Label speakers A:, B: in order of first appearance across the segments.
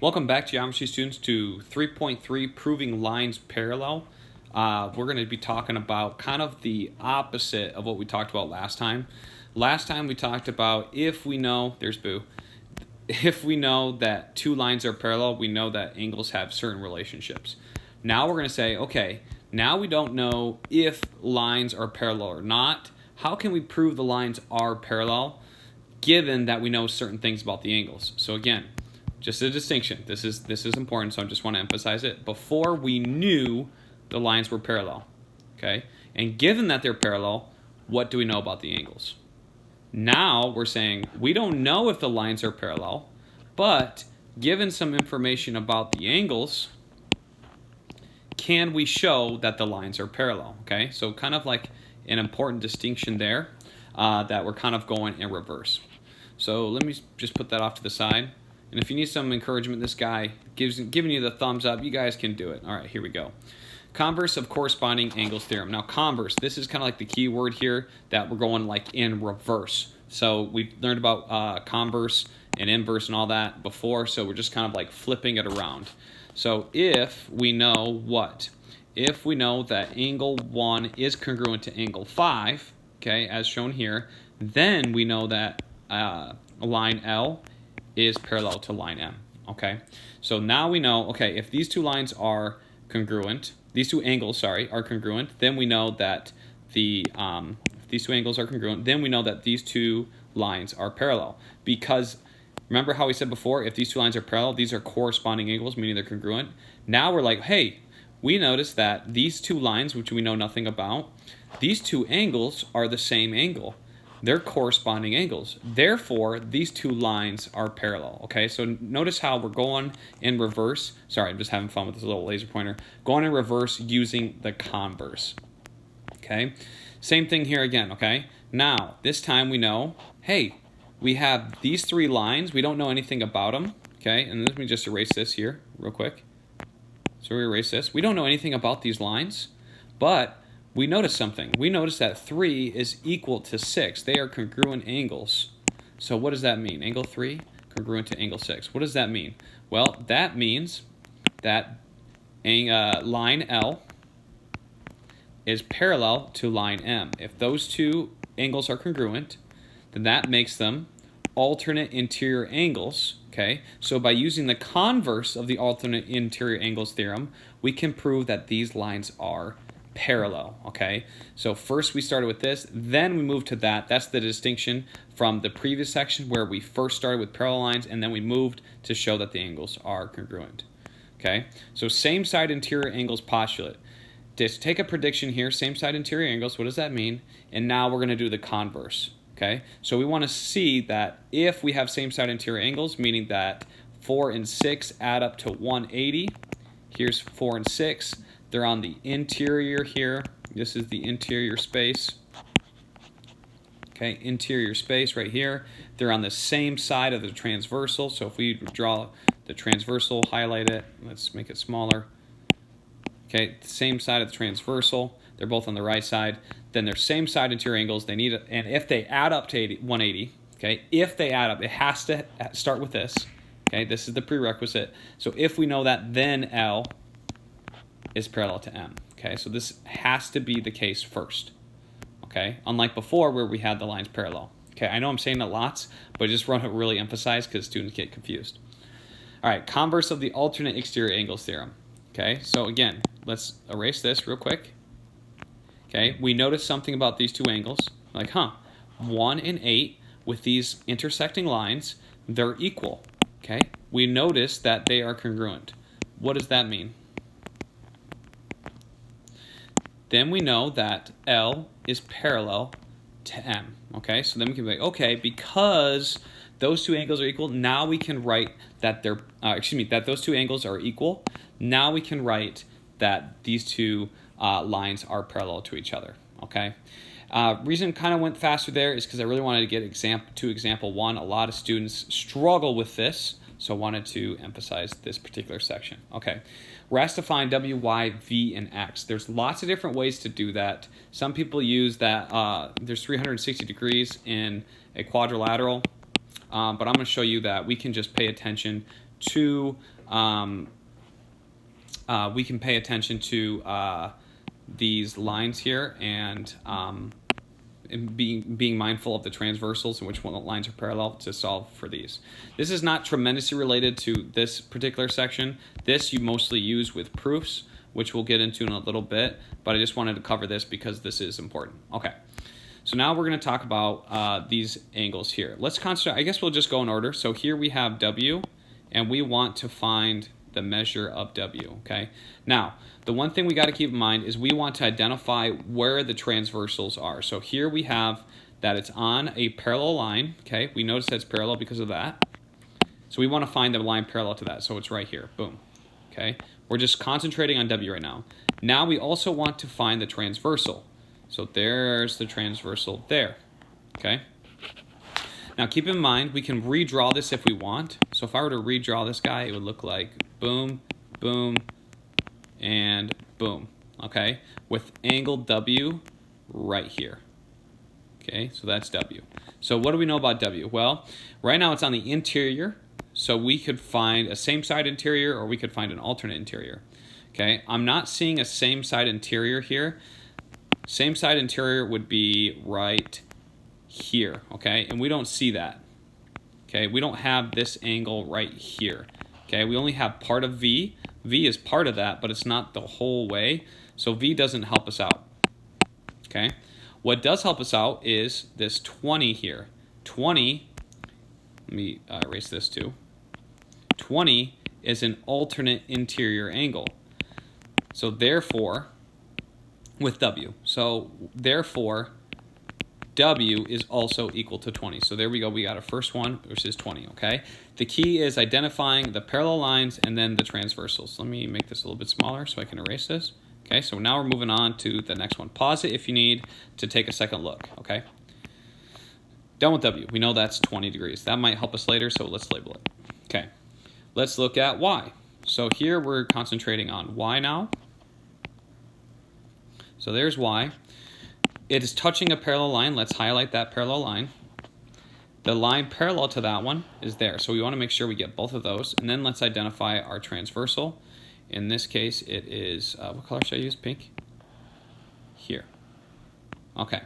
A: Welcome back, geometry students, to 3.3 Proving Lines Parallel. We're going to be talking about kind of the opposite of what we talked about last time. Last time we talked about if we know, there's Boo, if we know that two lines are parallel, we know that angles have certain relationships. Now we're going to say, okay, now we don't know if lines are parallel or not. How can we prove the lines are parallel given that we know certain things about the angles? So again, just a distinction. This is important, so I just want to emphasize it. Before we knew the lines were parallel, okay? And given that they're parallel, what do we know about the angles? Now we're saying we don't know if the lines are parallel, but given some information about the angles, can we show that the lines are parallel, okay? So kind of like an important distinction there that we're kind of going in reverse. So let me just put that off to the side. And if you need some encouragement, this guy giving you the thumbs up. You guys can do it. All right, here we go. Converse of corresponding angles theorem. Now, converse, this is kind of like the key word here that we're going like in reverse. So we've learned about converse and inverse and all that before, so we're just kind of like flipping it around. So if we know what? If we know that angle 1 is congruent to angle 5, okay, as shown here, then we know that line L is parallel to line M, okay? So now we know, okay, if these two lines are congruent, these two angles, sorry, are congruent, then we know that if these two angles are congruent, then we know that these two lines are parallel. Because remember how we said before, if these two lines are parallel, these are corresponding angles, meaning they're congruent. Now we're like, hey, we notice that these two lines, which we know nothing about, these two angles are the same angle. They're corresponding angles. Therefore, these two lines are parallel, okay? So notice how we're going in reverse. Sorry, I'm just having fun with this little laser pointer. Going in reverse using the converse, okay? Same thing here again, okay? Now, this time we know, hey, we have these three lines. We don't know anything about them, okay? And let me just erase this here real quick. So we erase this. We don't know anything about these lines, but we notice something. We notice that 3 is equal to 6. They are congruent angles. So what does that mean? Angle 3 congruent to angle 6. What does that mean? Well, that means that line L is parallel to line M. If those two angles are congruent, then that makes them alternate interior angles, okay? So by using the converse of the alternate interior angles theorem, we can prove that these lines are parallel, okay? So first we started with this, then we moved to that. That's the distinction from the previous section where we first started with parallel lines and then we moved to show that the angles are congruent, okay? So same side interior angles postulate. Just take a prediction here, same side interior angles, what does that mean? And now we're gonna do the converse, okay? So we wanna see that if we have same side interior angles, meaning that 4 and 6 add up to 180, here's 4 and 6, they're on the interior here. This is the interior space. Okay, interior space right here. They're on the same side of the transversal. So if we draw the transversal, highlight it, let's make it smaller. Okay, same side of the transversal. They're both on the right side. Then they're same side interior angles. They need it, and if they add up to 180, okay, if they add up, it has to start with this. Okay, this is the prerequisite. So if we know that, then L is parallel to M, okay? So this has to be the case first, okay? Unlike before where we had the lines parallel, okay? I know I'm saying it lots, but I just want to really emphasize because students get confused. All right, converse of the alternate exterior angles theorem, okay? So again, let's erase this real quick, okay? We notice something about these two angles, like, 1 and 8 with these intersecting lines, they're equal, okay? We notice that they are congruent. What does that mean? Then we know that L is parallel to M, okay? So then we can be like, okay, because those two angles are equal, now we can write that they're, that those two angles are equal. Now we can write that these two lines are parallel to each other, okay? Reason kind of went faster there is because I really wanted to get to example 1. A lot of students struggle with this, so I wanted to emphasize this particular section. Okay, we're asked to find W, Y, V, and X. There's lots of different ways to do that. Some people use that there's 360 degrees in a quadrilateral. but I'm going to show you that we can just pay attention to these lines here, and being mindful of the transversals and which one lines are parallel to solve for these. This is not tremendously related to this particular section. This you mostly use with proofs, which we'll get into in a little bit, but I just wanted to cover this because this is important. Okay, so now we're going to talk about these angles here. Let's concentrate. I guess we'll just go in order. So here we have W, and we want to find the measure of W, okay? Now, the one thing we got to keep in mind is we want to identify where the transversals are. So here we have that it's on a parallel line, okay? We notice that it's parallel because of that. So we want to find the line parallel to that, so it's right here, boom, okay? We're just concentrating on W right now. Now we also want to find the transversal. So there's the transversal there, okay? Now keep in mind, we can redraw this if we want. So if I were to redraw this guy, it would look like boom, boom, and boom, okay? With angle W right here. Okay, so that's W. So what do we know about W? Well, right now it's on the interior, so we could find a same side interior or we could find an alternate interior. Okay, I'm not seeing a same side interior here. Same side interior would be right here, okay? And we don't see that. Okay, we don't have this angle right here. Okay, we only have part of V. V is part of that, but it's not the whole way. So V doesn't help us out. Okay, what does help us out is this 20 here. 20, let me erase this too. 20 is an alternate interior angle. So therefore, with W. So therefore, W is also equal to 20. So there we go. We got our first one, which is 20, okay? The key is identifying the parallel lines and then the transversals. Let me make this a little bit smaller so I can erase this. Okay, so now we're moving on to the next one. Pause it if you need to take a second look, okay? Done with W. We know that's 20 degrees. That might help us later, so let's label it. Okay, let's look at Y. So here we're concentrating on Y now. So there's Y. It is touching a parallel line. Let's highlight that parallel line. The line parallel to that one is there. So we want to make sure we get both of those. And then let's identify our transversal. In this case, it is, what color should I use? Pink? Here. Okay.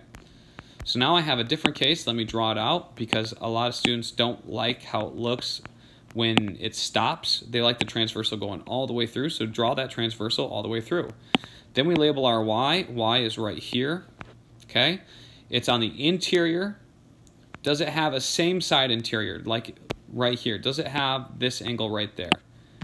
A: So now I have a different case. Let me draw it out because a lot of students don't like how it looks when it stops. They like the transversal going all the way through. So draw that transversal all the way through. Then we label our Y. Y is right here. Okay, it's on the interior. Does it have a same side interior, like right here? Does it have this angle right there?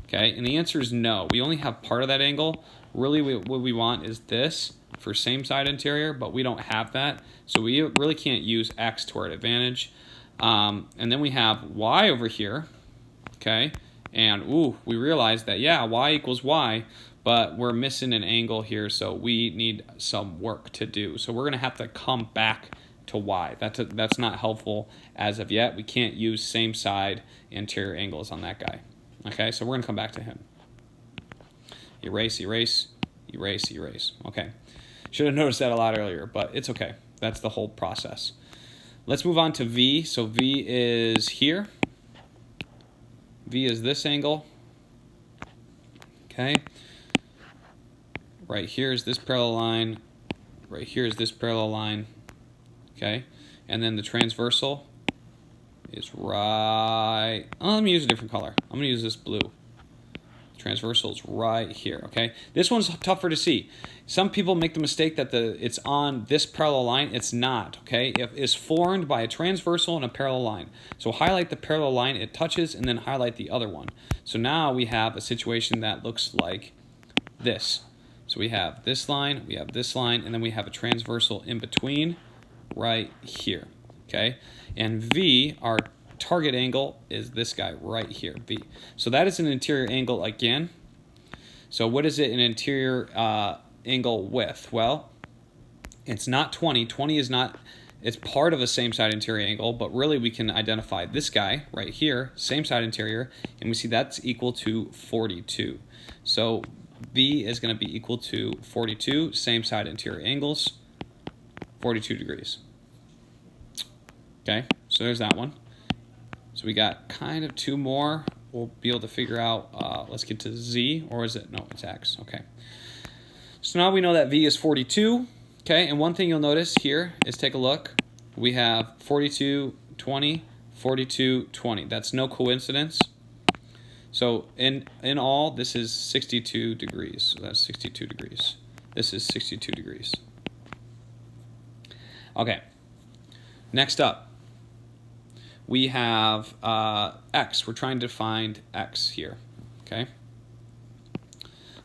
A: Okay, and the answer is no. We only have part of that angle. Really, what we want is this for same side interior, but we don't have that. So we really can't use X to our advantage. And then we have Y over here, okay? And ooh, we realize that, yeah, Y equals Y, but we're missing an angle here, so we need some work to do. So we're going to have to come back to Y. That's not helpful as of yet. We can't use same side interior angles on that guy. Okay, so we're going to come back to him. Erase, erase, erase, erase. Okay. Should have noticed that a lot earlier, but it's okay. That's the whole process. Let's move on to V. So V is here. V is this angle. Okay. Right here is this parallel line. Right here is this parallel line. Okay. And then the transversal is right. Oh, let me use a different color. I'm going to use this blue. Transversal is right here, okay? This one's tougher to see. Some people make the mistake that it's on this parallel line. It's not, okay? It's formed by a transversal and a parallel line. So highlight the parallel line it touches and then highlight the other one. So now we have a situation that looks like this. So we have this line, we have this line, and then we have a transversal in between right here, okay? And V, our target angle, is this guy right here, V. So that is an interior angle again. So what is it an interior angle with? Well, it's not 20. 20 is not, it's part of a same side interior angle, but really we can identify this guy right here, same side interior, and we see that's equal to 42. So V is going to be equal to 42, same side interior angles, 42 degrees. Okay, so there's that one. So we got kind of two more. We'll be able to figure out, let's get to Z, or is it, no, it's X, okay. So now we know that V is 42, okay, and one thing you'll notice here is, take a look, we have 42, 20, 42, 20. That's no coincidence. So in all, this is 62 degrees. So that's 62 degrees. This is 62 degrees. Okay, next up, we have X. We're trying to find X here, okay?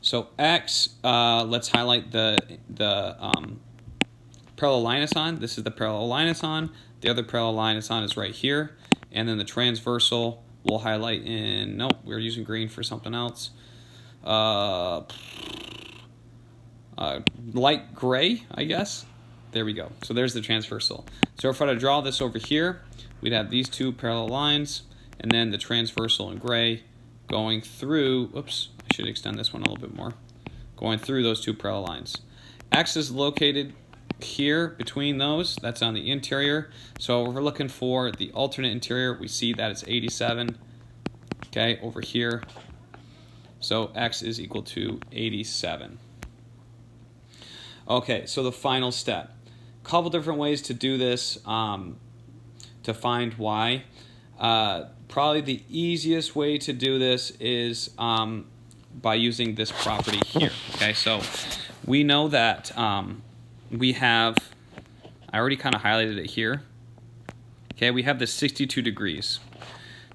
A: So X, let's highlight the parallel line it's on. This is the parallel line it's on. The other parallel line it's on is right here. And then the transversal we'll highlight in, nope, we're using green for something else. Light gray, I guess. There we go. So there's the transversal. So if I were to draw this over here, we'd have these two parallel lines, and then the transversal in gray going through, oops, I should extend this one a little bit more, going through those two parallel lines. X is located here between those. That's on the interior. So if we're looking for the alternate interior, we see that it's 87, okay, over here. So X is equal to 87. Okay, so the final step. A couple different ways to do this to find Y. Probably the easiest way to do this is by using this property here. Okay, so we know that we have, I already kind of highlighted it here. Okay, we have this 62 degrees.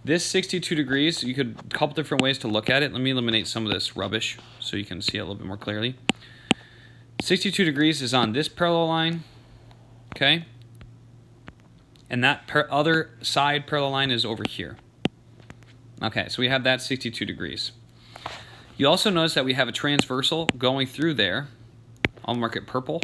A: This 62 degrees, you could, a couple different ways to look at it. Let me eliminate some of this rubbish so you can see it a little bit more clearly. 62 degrees is on this parallel line, okay? And that other side parallel line is over here. Okay, so we have that 62 degrees. You also notice that we have a transversal going through there. I'll mark it purple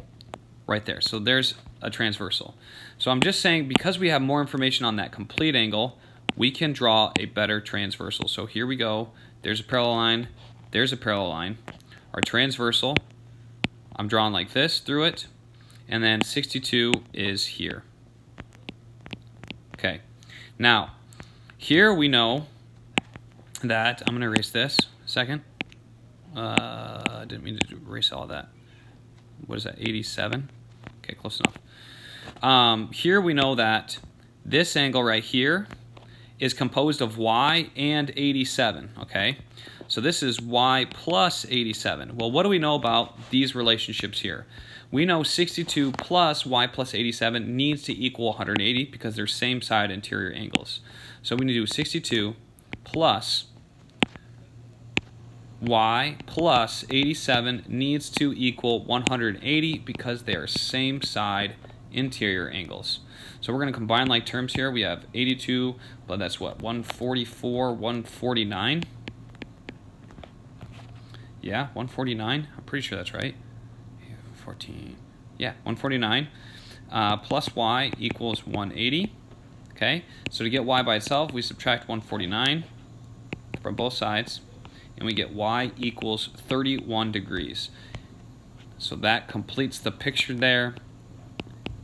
A: right there. So there's a transversal. So I'm just saying, because we have more information on that complete angle, we can draw a better transversal. So here we go. There's a parallel line. There's a parallel line. Our transversal, I'm drawing like this through it. And then 62 is here. Okay. Now, here we know that, I'm going to erase this a second. I didn't mean to erase all of that. What is that, 87? Okay, close enough. Here we know that this angle right here is composed of Y and 87, okay? So this is Y plus 87. Well, what do we know about these relationships here? We know 62 plus Y plus 87 needs to equal 180 because they're same side interior angles. So we need to do 62 plus Y plus 87 needs to equal 180 because they are same side interior angles. So we're going to combine like terms here. We have 82, but that's what, 144, 149? Yeah, 149. I'm pretty sure that's right. 14. Yeah, 149 plus Y equals 180. Okay, so to get Y by itself, we subtract 149 from both sides, and we get Y equals 31 degrees. So that completes the picture there,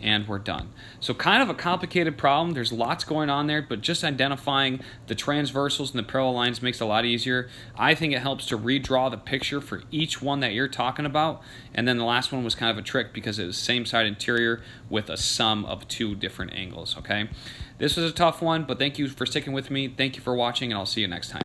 A: and we're done. So kind of a complicated problem. There's lots going on there, but just identifying the transversals and the parallel lines makes it a lot easier. I think it helps to redraw the picture for each one that you're talking about. And then the last one was kind of a trick because it was same side interior with a sum of two different angles, okay? This was a tough one, but thank you for sticking with me. Thank you for watching, and I'll see you next time.